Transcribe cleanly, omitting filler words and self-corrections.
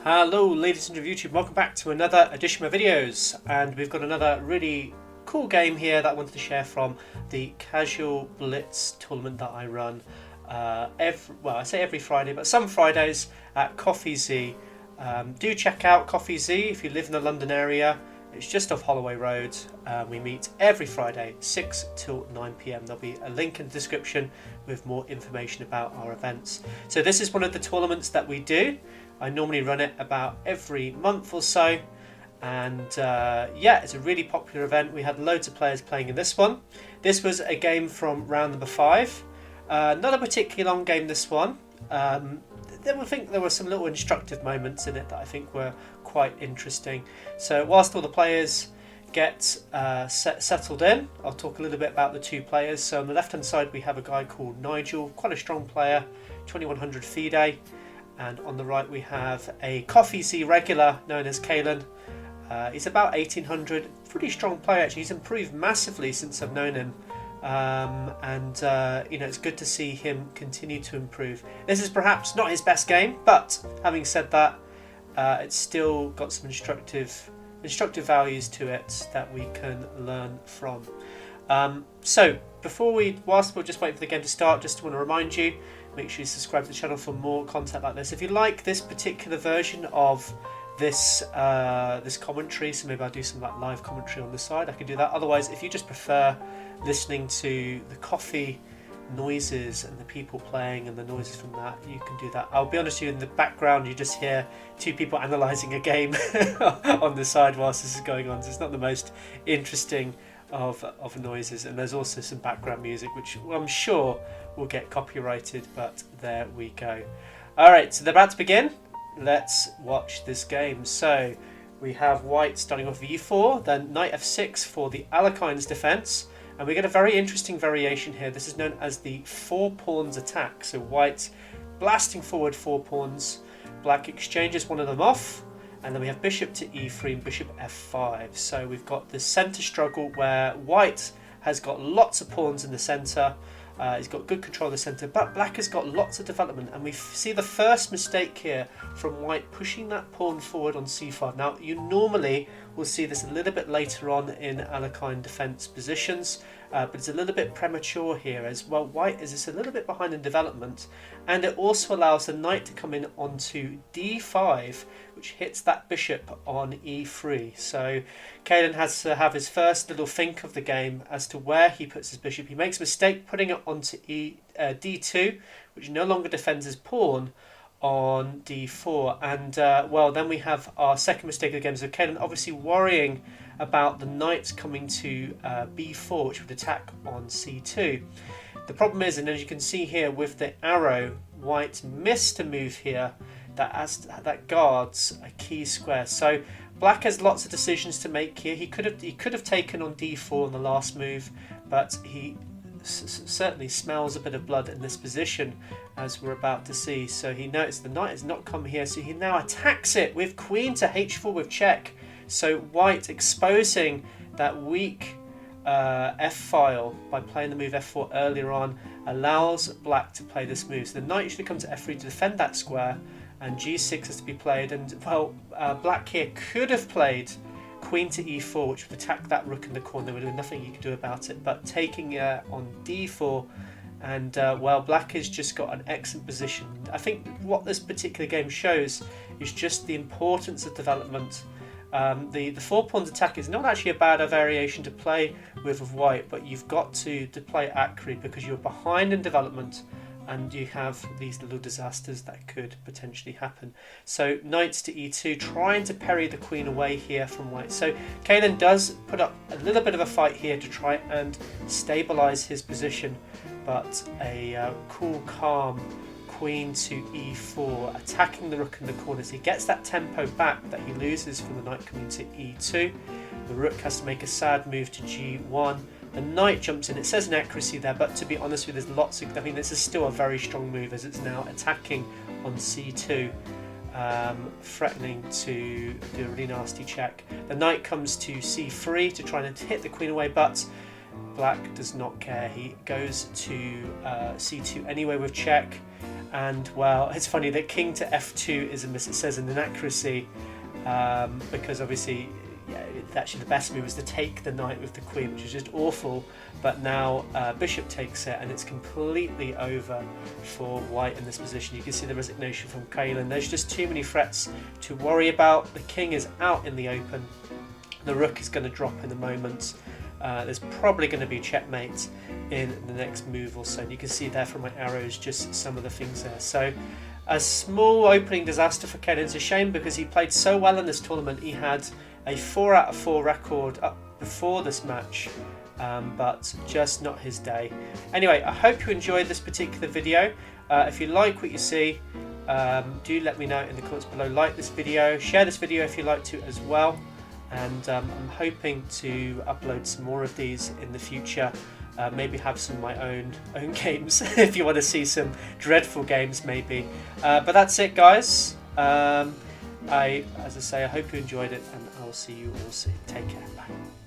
Hello ladies and gentlemen of YouTube, welcome back to another edition of my videos, and we've got another really cool game here that I wanted to share from the Casual Blitz tournament that I run I say every Friday, but some Fridays at Coffee Z. Do check out Coffee Z if you live in the London area. It's just off Holloway Road. We meet every Friday 6 till 9 PM. There'll be a link in the description with more information about our events. So this is one of the tournaments that we do. I normally run it about every month or so, and yeah, it's a really popular event. We had loads of players playing in this one. This was a game from round number 5. Not a particularly long game, this one. I think there were some little instructive moments in it that I think were quite interesting. So whilst all the players get settled in, I'll talk a little bit about the two players. So on the left hand side we have a guy called Nigel, quite a strong player, 2100 FIDE. And on the right we have a Coffee Z regular known as Caelan. He's about 1800, pretty strong player actually. He's improved massively since I've known him, you know, it's good to see him continue to improve. This is perhaps not his best game, but having said that, it's still got some instructive values to it that we can learn from. So whilst we're just waiting for the game to start, just want to remind you, make sure you subscribe to the channel for more content like this. If you like this particular version of this commentary, so maybe I'll do some live commentary on the side, I can do that. Otherwise, if you just prefer listening to the coffee noises and the people playing and the noises from that, you can do that. I'll be honest with you, in the background you just hear two people analysing a game on the side whilst this is going on, so it's not the most interesting of noises, and there's also some background music which I'm sure will get copyrighted, but there we go. Alright, so they're about to begin. Let's watch this game. So we have white starting off with e4, then knight f6 for the Alekhine Defense, and we get a very interesting variation here. This is known as the 4 pawns attack. So white blasting forward 4 pawns, black exchanges one of them off, and then we have bishop to e3 and bishop f5. So we've got the centre struggle where white has got lots of pawns in the centre. He's got good control of the centre, but black has got lots of development, and we see the first mistake here from white pushing that pawn forward on c5. Now you normally will see this a little bit later on in Alekhine Defense positions, but it's a little bit premature here as well. White is just a little bit behind in development, and it also allows the knight to come in onto d5, which hits that bishop on e3. So Caelan has to have his first little think of the game as to where he puts his bishop. He makes a mistake putting it onto d2, which no longer defends his pawn on d4, and well, then we have our second mistake of the game. So Caelan obviously worrying about the knight coming to b4, which would attack on c2. The problem is, and as you can see here with the arrow, white missed a move here that guards a key square. So black has lots of decisions to make here. He could have taken on d4 on the last move, but he certainly smells a bit of blood in this position, as we're about to see. So he noticed the knight has not come here, so he now attacks it with queen to h4 with check. So white exposing that weak f-file by playing the move f4 earlier on allows black to play this move. So the knight should come to f3 to defend that square, and g6 has to be played, and well, black here could have played queen to e4, which would attack that rook in the corner. There would have been nothing you could do about it, but taking on d4, and well, black has just got an excellent position. I think what this particular game shows is just the importance of development. The 4 pawns attack is not actually a bad variation to play with white, but you've got to play it accurately because you're behind in development, and you have these little disasters that could potentially happen. So knights to e2, trying to parry the queen away here from white. So Caelan does put up a little bit of a fight here to try and stabilize his position, but a cool, calm queen to e4, attacking the rook in the corners. He gets that tempo back that he loses from the knight coming to e2. The rook has to make a sad move to g1. The knight jumps in. It says inaccuracy there, but to be honest with you, there's lots of, I mean, this is still a very strong move as it's now attacking on c2, threatening to do a really nasty check. The knight comes to c3 to try and hit the queen away, but black does not care. He goes to c2 anyway with check, And well, it's funny that king to f2 is a miss. It says an inaccuracy because obviously, yeah, actually the best move was to take the knight with the queen, which is just awful. But now bishop takes it, and it's completely over for white in this position. You can see the resignation from Caelan. There's just too many threats to worry about. The king is out in the open. The rook is going to drop in a moment. There's probably going to be checkmate in the next move or so. And you can see there from my arrows just some of the things there. So a small opening disaster for Caelan. It's a shame because he played so well in this tournament. He had a 4 out of 4 record up before this match, but just not his day. Anyway, I hope you enjoyed this particular video. If you like what you see, do let me know in the comments below. Like this video, share this video if you like to as well. And I'm hoping to upload some more of these in the future. Maybe have some of my own games if you want to see some dreadful games maybe. But that's it, guys. As I say, I hope you enjoyed it, and I'll see you all soon. Take care. Bye.